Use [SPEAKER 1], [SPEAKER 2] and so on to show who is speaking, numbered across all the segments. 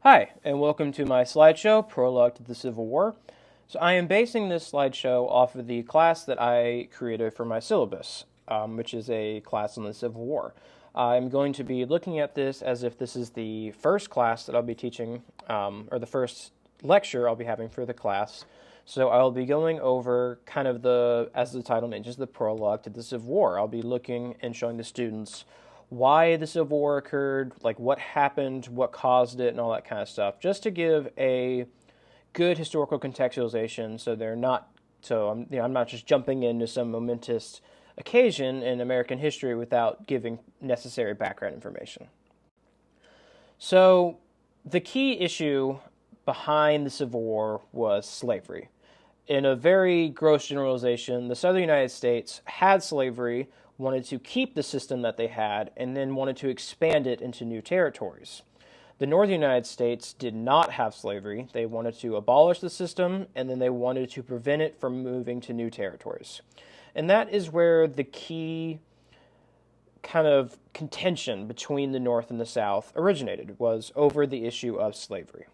[SPEAKER 1] Hi, and welcome to my slideshow, Prologue to the Civil War. So I am basing this slideshow off of the class that I created for my syllabus, which is a class on the Civil War. I'm going to be looking at this as if this is the first class that I'll be teaching, or the first lecture I'll be having for the class. So I'll be going over kind of as the title mentions, the prologue to the Civil War. I'll be looking and showing the students why the Civil War occurred, like what happened, what caused it, and all that kind of stuff, just to give a good historical contextualization I'm not just jumping into some momentous occasion in American history without giving necessary background information. So the key issue behind the Civil War was slavery. In a very gross generalization, the southern United States had slavery, wanted to keep the system that they had, and then wanted to expand it into new territories. The northern United States did not have slavery. They wanted to abolish the system, and then they wanted to prevent it from moving to new territories. And that is where the key kind of contention between the North and the South originated, was over the issue of slavery.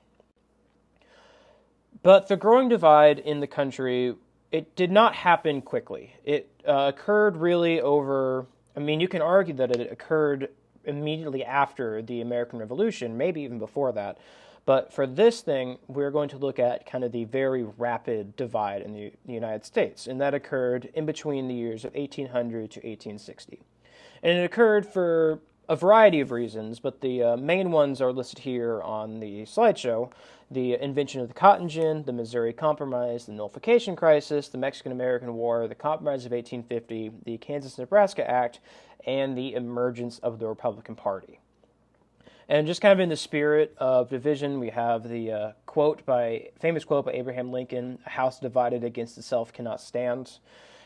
[SPEAKER 1] But the growing divide in the country, it did not happen quickly. It occurred really you can argue that it occurred immediately after the American Revolution, maybe even before that. But for this thing, we're going to look at kind of the very rapid divide in the United States, and that occurred in between the years of 1800 to 1860. And it occurred for a variety of reasons, but the main ones are listed here on the slideshow: the invention of the cotton gin, the Missouri Compromise, the nullification crisis, the Mexican-American War, the Compromise of 1850, the Kansas-Nebraska Act, and the emergence of the Republican Party. And just kind of in the spirit of division, we have the famous quote by Abraham Lincoln: "A house divided against itself cannot stand."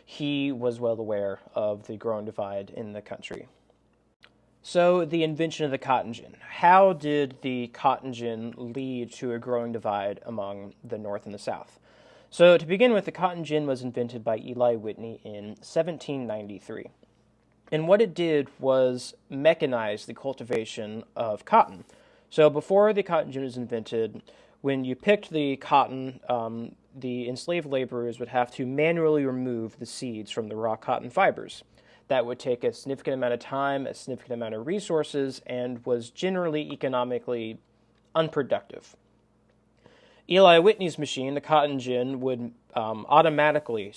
[SPEAKER 1] He was well aware of the growing divide in the country. So, the invention of the cotton gin. How did the cotton gin lead to a growing divide among the North and the South? So, to begin with, the cotton gin was invented by Eli Whitney in 1793. And what it did was mechanize the cultivation of cotton. So, before the cotton gin was invented, when you picked the cotton, the enslaved laborers would have to manually remove the seeds from the raw cotton fibers. That would take a significant amount of time, a significant amount of resources, and was generally economically unproductive. Eli Whitney's machine, the cotton gin, would automatically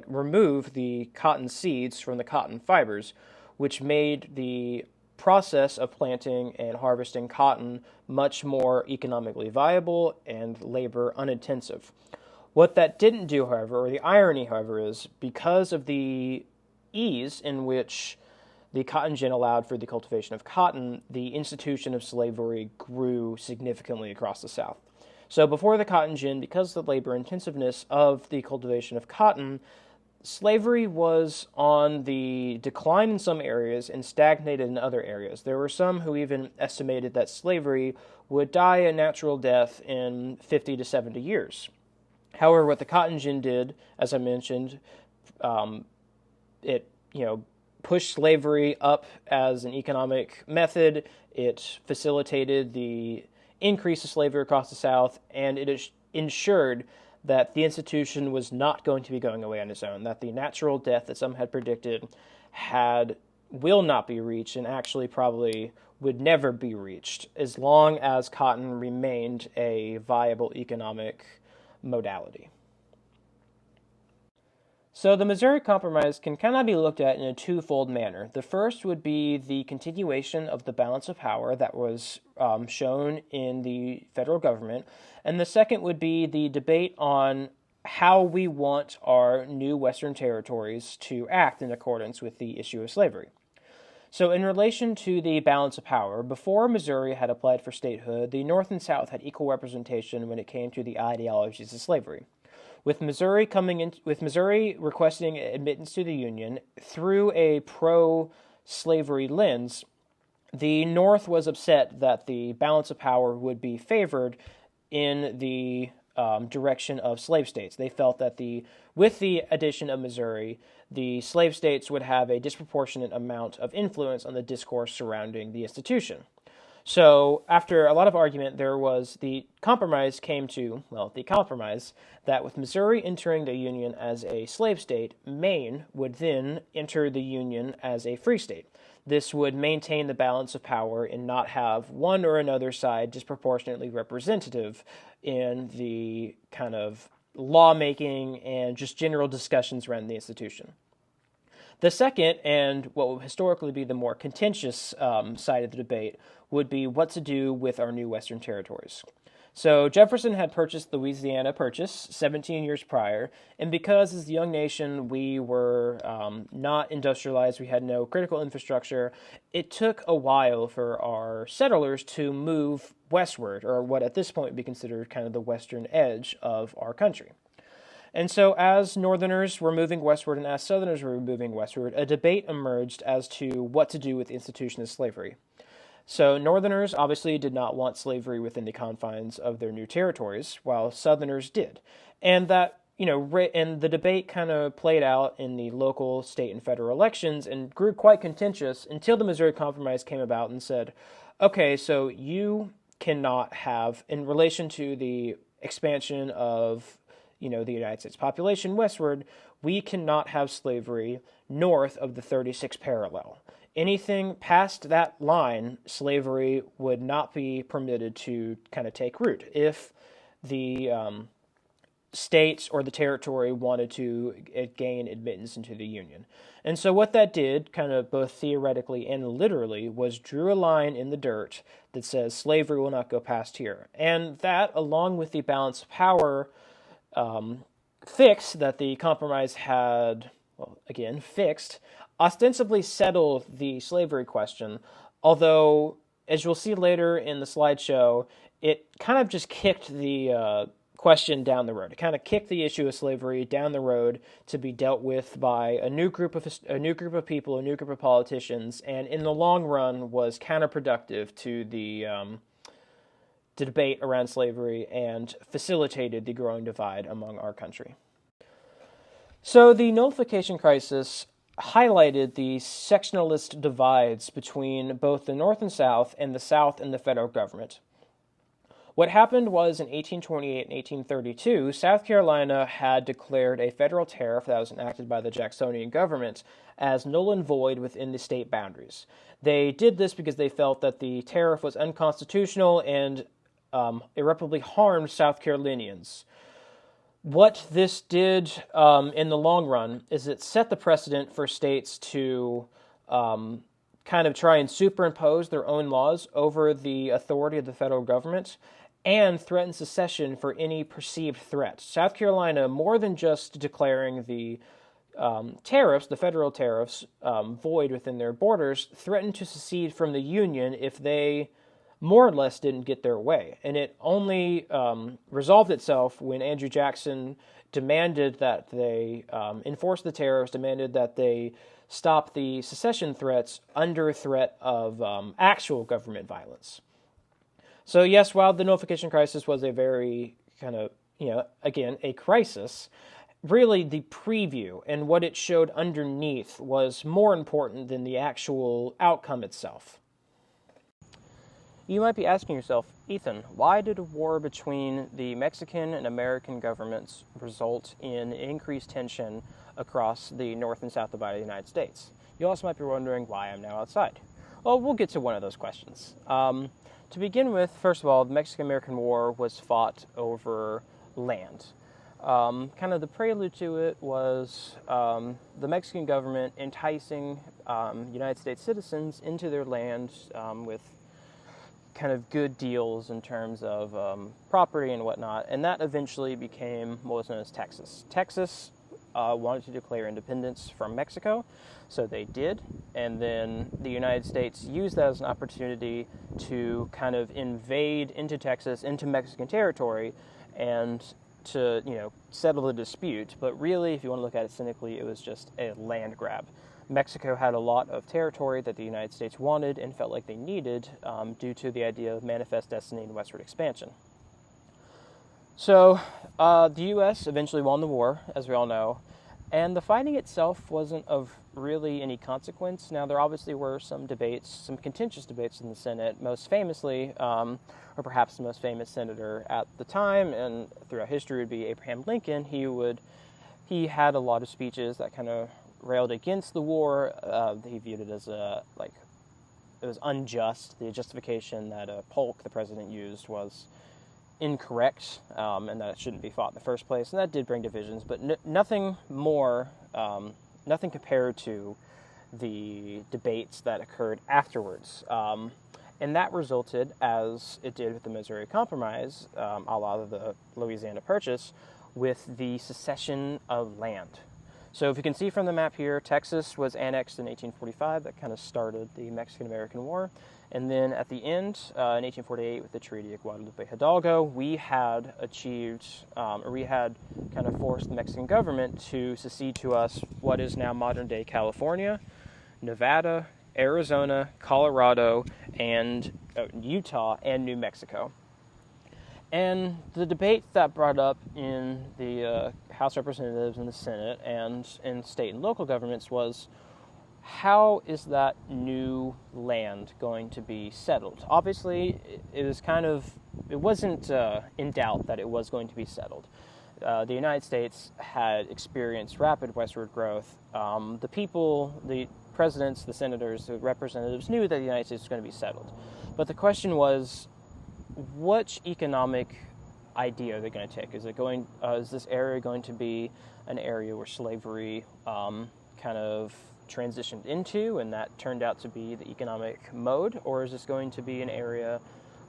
[SPEAKER 1] remove the cotton seeds from the cotton fibers, which made the process of planting and harvesting cotton much more economically viable and labor unintensive. What that didn't do, however, or the irony, however, is because of the ease in which the cotton gin allowed for the cultivation of cotton, the institution of slavery grew significantly across the South. So before the cotton gin, because of the labor intensiveness of the cultivation of cotton, slavery was on the decline in some areas and stagnated in other areas. There were some who even estimated that slavery would die a natural death in 50 to 70 years. However, what the cotton gin did, as I mentioned, it pushed slavery up as an economic method. It facilitated the increase of slavery across the South, and it ensured that the institution was not going to be going away on its own, that the natural death that some had predicted will not be reached, and actually probably would never be reached, as long as cotton remained a viable economic modality. So the Missouri Compromise can kind of be looked at in a twofold manner. The first would be the continuation of the balance of power that was shown in the federal government, and the second would be the debate on how we want our new Western territories to act in accordance with the issue of slavery. So in relation to the balance of power, before Missouri had applied for statehood, the North and South had equal representation when it came to the ideologies of slavery. With Missouri requesting admittance to the Union through a pro-slavery lens, the North was upset that the balance of power would be favored in the direction of slave states. They felt that with the addition of Missouri, the slave states would have a disproportionate amount of influence on the discourse surrounding the institution. So after a lot of argument, there was the compromise came to, well, the compromise that with Missouri entering the Union as a slave state, Maine would then enter the Union as a free state. This would maintain the balance of power and not have one or another side disproportionately representative in the kind of lawmaking and just general discussions around the institution. The second, and what will historically be the more contentious side of the debate, would be what to do with our new Western territories. So Jefferson had purchased Louisiana Purchase 17 years prior, and because as a young nation we were not industrialized, we had no critical infrastructure, it took a while for our settlers to move westward, or what at this point would be considered kind of the western edge of our country. And so, as Northerners were moving westward and as Southerners were moving westward, a debate emerged as to what to do with the institution of slavery. So, Northerners obviously did not want slavery within the confines of their new territories, while Southerners did. And that, and the debate kind of played out in the local, state, and federal elections and grew quite contentious until the Missouri Compromise came about and said, okay, so you cannot have, in relation to the expansion of the United States population westward, we cannot have slavery north of the 36th parallel. Anything past that line, slavery would not be permitted to kind of take root if the states or the territory wanted to gain admittance into the Union. And so what that did, kind of both theoretically and literally, was drew a line in the dirt that says slavery will not go past here. And that, along with the balance of power fix that the compromise had, fixed, ostensibly settled the slavery question, although, as you'll see later in the slideshow, it kind of just kicked the question down the road. It kind of kicked the issue of slavery down the road to be dealt with by a new group of people, a new group of politicians, and in the long run was counterproductive to the debate around slavery and facilitated the growing divide among our country. So the nullification crisis highlighted the sectionalist divides between both the North and South and the federal government. What happened was in 1828 and 1832, South Carolina had declared a federal tariff that was enacted by the Jacksonian government as null and void within the state boundaries. They did this because they felt that the tariff was unconstitutional and irreparably harmed South Carolinians. What this did in the long run is it set the precedent for states to kind of try and superimpose their own laws over the authority of the federal government and threaten secession for any perceived threat. South Carolina, more than just declaring the tariffs, the federal tariffs, void within their borders, threatened to secede from the Union if they more or less didn't get their way. And it only resolved itself when Andrew Jackson demanded that they enforce the tariffs, demanded that they stop the secession threats under threat of actual government violence. So yes, while the nullification crisis was a very kind of, again, a crisis, really the preview and what it showed underneath was more important than the actual outcome itself. You might be asking yourself, Ethan, why did a war between the Mexican and American governments result in increased tension across the North and South divided United States? You also might be wondering why I'm now outside. Well, we'll get to one of those questions. To begin with, first of all, the Mexican-American War was fought over land. Kind of the prelude to it was the Mexican government enticing United States citizens into their land with kind of good deals in terms of property and whatnot, and that eventually became what was known as Texas. Texas wanted to declare independence from Mexico, so they did, and then the United States used that as an opportunity to kind of invade into Texas, into Mexican territory, and to, settle the dispute. But really, if you want to look at it cynically, it was just a land grab. Mexico had a lot of territory that the United States wanted and felt like they needed due to the idea of manifest destiny and westward expansion. So the U.S. eventually won the war, as we all know, And the fighting itself wasn't of really any consequence. Now, there obviously were some debates, some contentious debates in the Senate, most famously, or perhaps the most famous senator at the time and throughout history would be Abraham Lincoln. He had a lot of speeches that kind of railed against the war. He viewed it as it was unjust. The justification that Polk, the president, used was incorrect, and that it shouldn't be fought in the first place, and that did bring divisions, but nothing more, nothing compared to the debates that occurred afterwards. And that resulted, as it did with the Missouri Compromise, a la the Louisiana Purchase, with the secession of land. So if you can see from the map here, Texas was annexed in 1845. That kind of started the Mexican-American War. And then at the end, in 1848, with the Treaty of Guadalupe Hidalgo, we had achieved, or we had kind of forced the Mexican government to secede to us what is now modern-day California, Nevada, Arizona, Colorado, and Utah, and New Mexico. And the debate that brought up in the House of Representatives and the Senate and in state and local governments was, how is that new land going to be settled? Obviously, it wasn't in doubt that it was going to be settled. The United States had experienced rapid westward growth. The people, the presidents, the senators, the representatives knew that the United States was going to be settled. But the question was, which economic idea are they going to take? Is this area going to be an area where slavery kind of transitioned into, and that turned out to be the economic mode, or is this going to be an area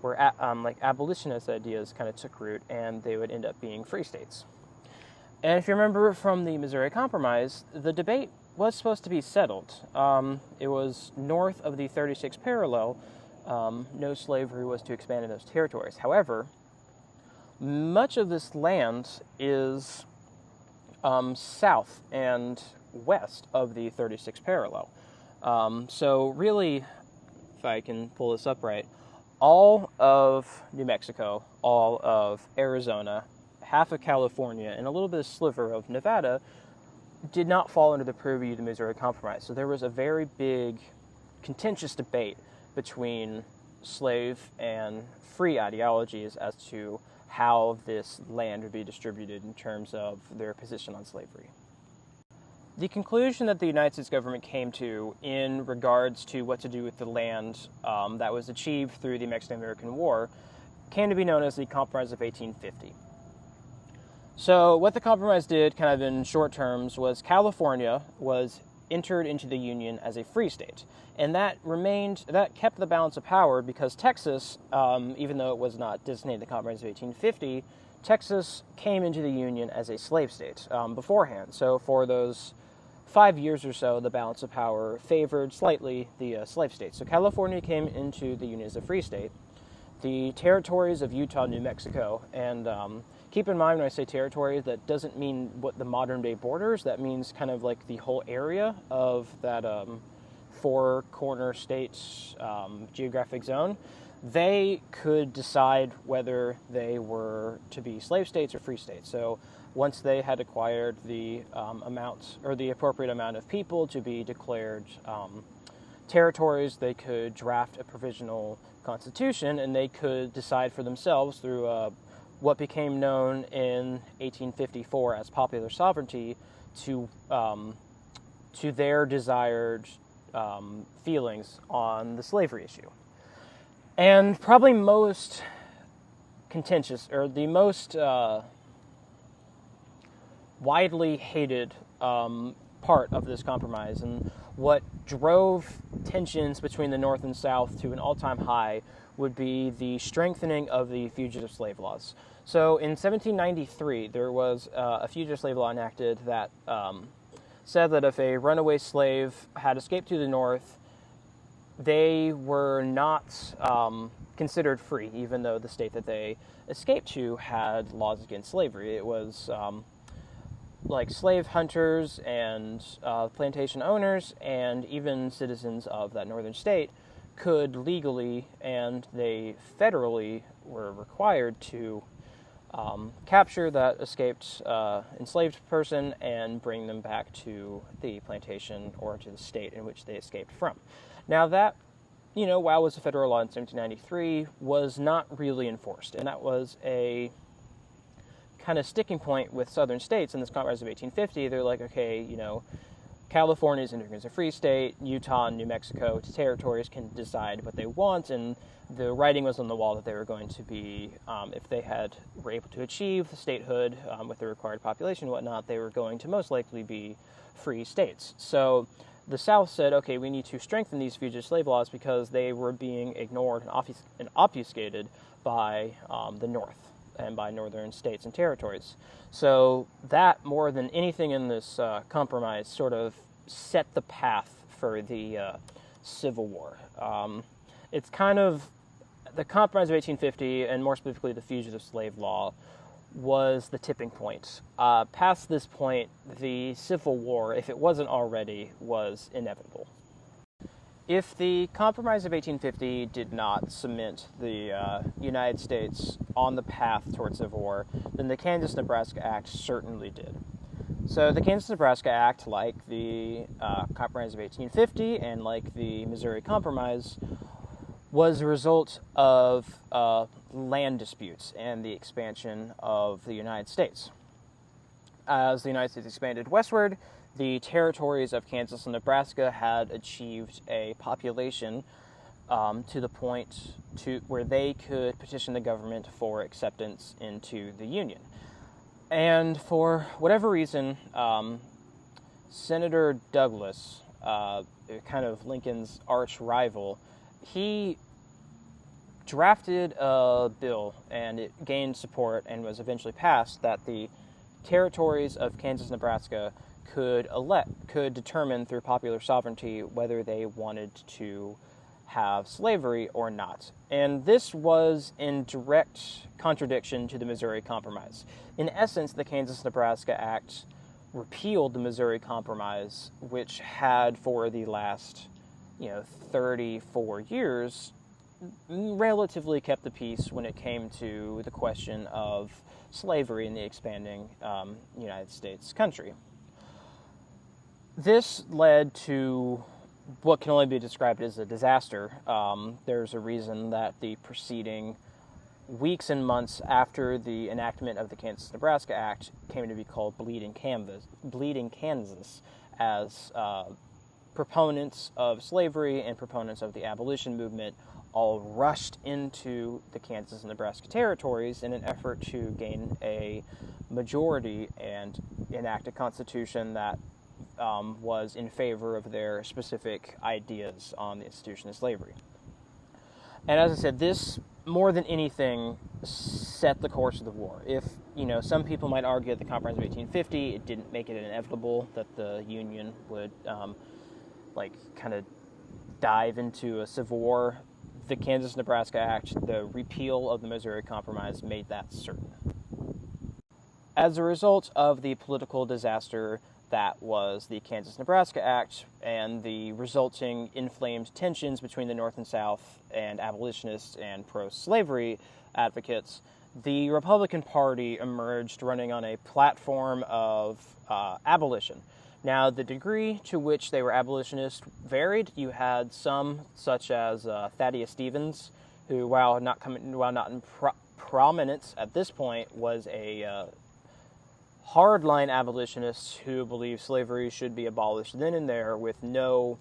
[SPEAKER 1] where abolitionist ideas kind of took root and they would end up being free states? And if you remember from the Missouri Compromise, the debate was supposed to be settled. It was north of the 36th parallel. No slavery was to expand in those territories. However, much of this land is south and west of the 36th parallel. So really, if I can pull this up right, all of New Mexico, all of Arizona, half of California, and a little bit of sliver of Nevada did not fall under the purview of the Missouri Compromise. So there was a very big, contentious debate between slave and free ideologies as to how this land would be distributed in terms of their position on slavery. The conclusion that the United States government came to in regards to what to do with the land that was achieved through the Mexican-American War came to be known as the Compromise of 1850. So what the compromise did, kind of in short terms, was California was entered into the Union as a free state. And that kept the balance of power because Texas, even though it was not designated the Compromise of 1850, Texas came into the Union as a slave state beforehand. So for those 5 years or so, the balance of power favored slightly the slave states. So California came into the Union as a free state. The territories of Utah, New Mexico, and keep in mind when I say territory, that doesn't mean what the modern-day borders. That means kind of like the whole area of that four-corner states geographic zone. They could decide whether they were to be slave states or free states. So once they had acquired the amount or the appropriate amount of people to be declared territories, they could draft a provisional constitution, and they could decide for themselves through what became known in 1854 as popular sovereignty to their desired feelings on the slavery issue. And probably most contentious, or the most widely hated part of this compromise, and what drove tensions between the North and South to an all-time high, would be the strengthening of the fugitive slave laws. So in 1793, there was a fugitive slave law enacted that said that if a runaway slave had escaped to the North, they were not considered free, even though the state that they escaped to had laws against slavery. It was like slave hunters and plantation owners and even citizens of that northern state could legally, and they federally were required to capture that escaped enslaved person and bring them back to the plantation or to the state in which they escaped from. Now that, while it was a federal law in 1793, was not really enforced, and that was a kind of sticking point with southern states in this Compromise of 1850. They're like, okay, California is entering as a free state, Utah and New Mexico territories can decide what they want, and the writing was on the wall that they were going to be, if they were able to achieve statehood with the required population and whatnot, they were going to most likely be free states. So the South said, okay, we need to strengthen these fugitive slave laws because they were being ignored and obfuscated by the North and by northern states and territories. So that, more than anything in this compromise, sort of set the path for the Civil War. It's kind of the Compromise of 1850, and more specifically the Fugitive Slave Law, was the tipping point. Past this point, the Civil War, if it wasn't already, was inevitable. If the Compromise of 1850 did not cement the United States on the path towards civil war, then the Kansas-Nebraska Act certainly did. So the Kansas-Nebraska Act, like the Compromise of 1850 and like the Missouri Compromise, was a result of land disputes and the expansion of the United States. As the United States expanded westward, the territories of Kansas and Nebraska had achieved a population to the point where they could petition the government for acceptance into the Union. And for whatever reason, Senator Douglas, kind of Lincoln's arch rival, he drafted a bill, and it gained support and was eventually passed, that the territories of Kansas and Nebraska could determine through popular sovereignty whether they wanted to have slavery or not. And this was in direct contradiction to the Missouri Compromise. In essence, the Kansas-Nebraska Act repealed the Missouri Compromise, which had for the last 34 years relatively kept the peace when it came to the question of slavery in the expanding United States country. This led to what can only be described as a disaster. There's a reason that the preceding weeks and months after the enactment of the Kansas-Nebraska Act came to be called Bleeding Kansas, as proponents of slavery and proponents of the abolition movement all rushed into the Kansas and Nebraska territories in an effort to gain a majority and enact a constitution that was in favor of their specific ideas on the institution of slavery. And as I said, this, more than anything, set the course of the war. If, some people might argue that the Compromise of 1850, it didn't make it inevitable that the Union would, kind of dive into a civil war. The Kansas-Nebraska Act, the repeal of the Missouri Compromise, made that certain. As a result of the political disaster that was the Kansas-Nebraska Act and the resulting inflamed tensions between the North and South and abolitionists and pro-slavery advocates, the Republican Party emerged running on a platform of abolition. Now, the degree to which they were abolitionists varied. You had some, such as Thaddeus Stevens, who, while not in prominence at this point, was a hardline abolitionist who believed slavery should be abolished then and there with no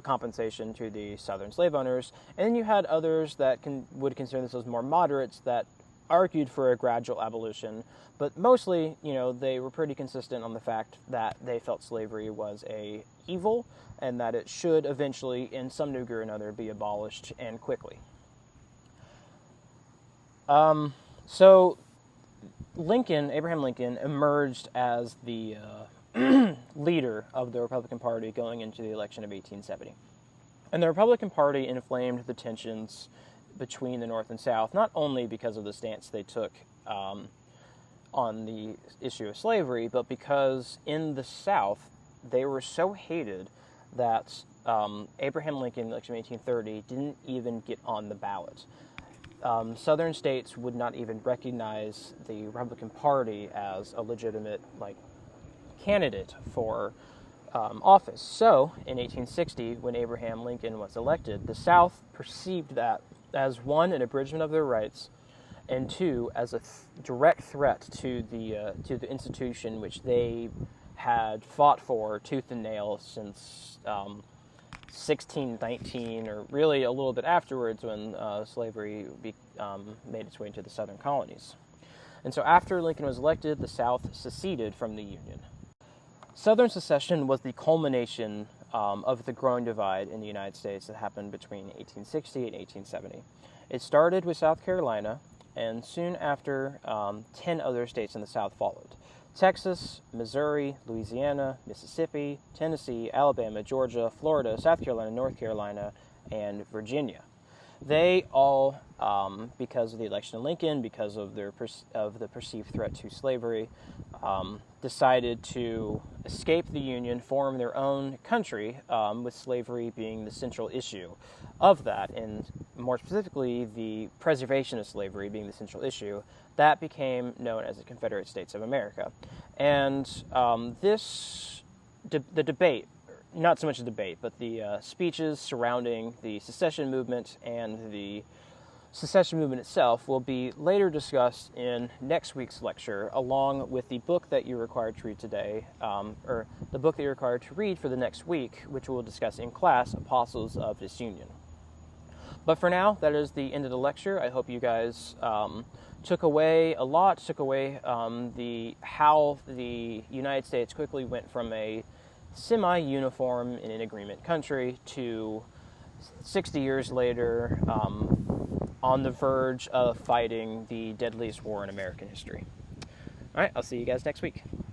[SPEAKER 1] compensation to the Southern slave owners. And then you had others that would consider themselves more moderates that argued for a gradual abolition, but mostly, they were pretty consistent on the fact that they felt slavery was a evil and that it should eventually, in some degree or another, be abolished, and quickly. So Abraham Lincoln, emerged as the leader of the Republican Party going into the election of 1870. And the Republican Party inflamed the tensions between the North and South, not only because of the stance they took on the issue of slavery, but because in the South, they were so hated that Abraham Lincoln, in the election of 1830, didn't even get on the ballot. Southern states would not even recognize the Republican Party as a legitimate candidate for office. So, in 1860, when Abraham Lincoln was elected, the South perceived that as one, an abridgment of their rights, and two, as a direct threat to the institution which they had fought for tooth and nail since 1619, or really a little bit afterwards, when slavery made its way into the southern colonies. And so after Lincoln was elected, the South seceded from the Union. Southern secession was the culmination of the growing divide in the United States that happened between 1860 and 1870. It started with South Carolina, and soon after, 10 other states in the South followed. Texas, Missouri, Louisiana, Mississippi, Tennessee, Alabama, Georgia, Florida, South Carolina, North Carolina, and Virginia. They all, because of the election of Lincoln, because of the perceived threat to slavery, decided to escape the Union, form their own country, with slavery being the central issue of that, and more specifically, the preservation of slavery being the central issue. That became known as the Confederate States of America. And the debate, not so much a debate, but the speeches surrounding the secession movement and the secession movement itself will be later discussed in next week's lecture, along with the book that you're required to read today, or the book that you're required to read for the next week, which we'll discuss in class, Apostles of Disunion. But for now, that is the end of the lecture. I hope you guys took away how the United States quickly went from a semi-uniform and in agreement country to 60 years later on the verge of fighting the deadliest war in American history. All right, I'll see you guys next week.